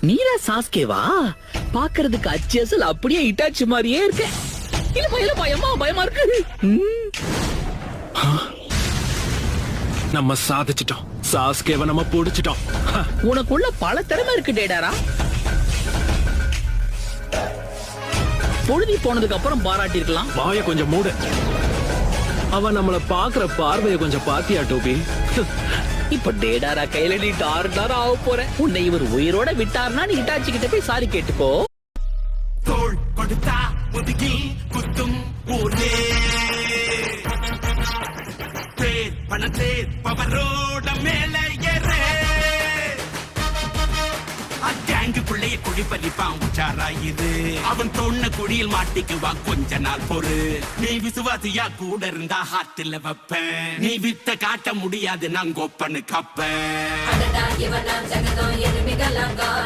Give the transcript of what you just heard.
நீரா சாஸ்கேவா? பாக்குறதுக்கு அச்சேசல் அப்படியே இட்டாச்சு மாதிரியே இருக்க. இல்ல பயமா இருக்கு. நம்ம சாதிச்சிட்டோம். சாஸ்கேவை நம்ம புடிச்சிட்டோம். உனக்குள்ள பல திறமை இருக்கு டேடாரா. பொழுதி போனதுக்கு அப்புறம் பாராட்டி இருக்கலாம். வாய கொஞ்சம் மூடு. அவன் நம்மள பாக்குற பார்வைய கொஞ்சம் பாத்தியா டோபி? இப்ப டேடாரா கையில நீ டார் ஆக போற. உன்னை இவர் உயிரோட விட்டார்னா நீ இட்டாச்சி கிட்ட போய் சாரி கேட்டுக்கோ. தோள் கொடுத்தா முதுகில் குத்தும் ஊரே. தேர் பணத்தேர் பவரோட மேல ஏறே. அங்கேங்கு பிள்ளைய குழி பறிப்பான் உச்சாராயிரு. அவன் தொன்ன குழியில் மாட்டிக்குவான் கொஞ்ச நாள் பொறு. நீ விசுவாசியா கூட இருந்தா ஹார்ட்ல வைப்பேன். நீ வித்த காட்ட முடியாது நான் கொப்பனு கப்பேன்.